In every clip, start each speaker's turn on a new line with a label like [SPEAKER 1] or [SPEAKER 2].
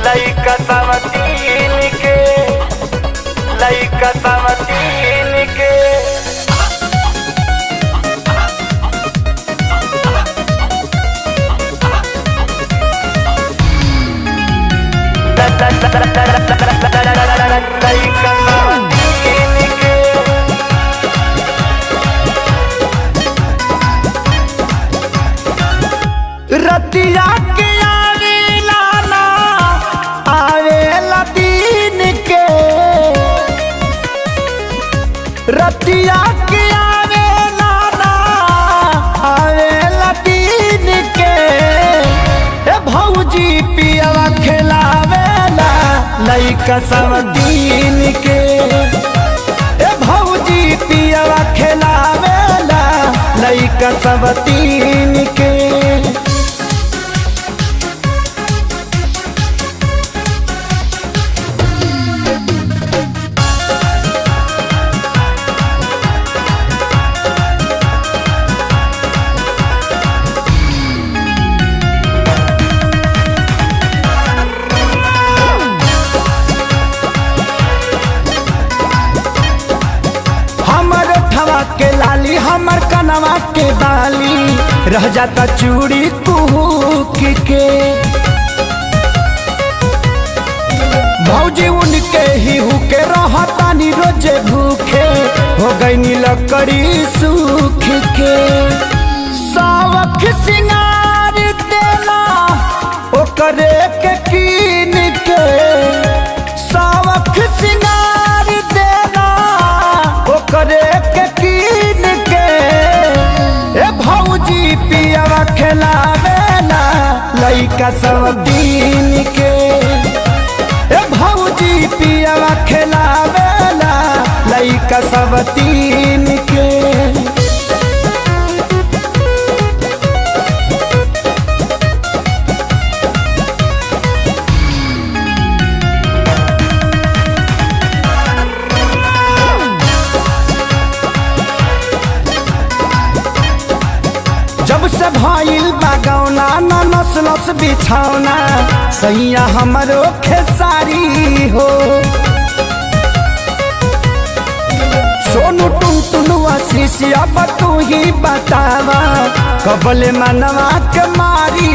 [SPEAKER 1] लइका समतीन के, लइका समतीन के। रतिया के आवेला ना आवेला दिन के, रतिया के आवेला ना आवेला दिन के। ए भौजी पियवा खिलावेला लइका समतीन के। ए भौजी पियवा खिलावेला लइका समतीन के। के लाली हमर कनवा के बाली रह जाता चूड़ी कुहूक के। भौजी उनके ही हुके रहतानी रोजे भूखे हो गई लकड़ी सूख के। सावक सिंगार देला ओकरे के कीन के, सावक सिंगार देला ओकरे के कीन के। ए भौजी पियवा खिलावेला लइका समतीन के। ए भौजी पियवा खिलावेला लइका समतीन के। जब से भइल बागौना न नस्लस बिछौना सैया हमरो खेसारी हो। सोनू टुनटुनुआ शीशिया तू ही बतावा कबले मनवा के मारी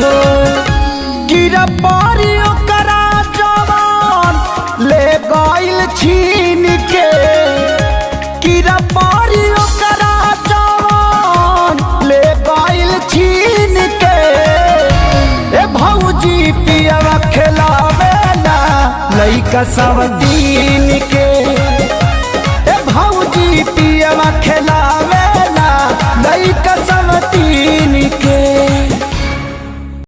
[SPEAKER 1] हो। गिरा पारी ओकरा जवान ले गइल छीन के, गिरा पारी ओकरा ले गइल छीन के। ए भौजी पियवा खिलावेला लइका समतीन के।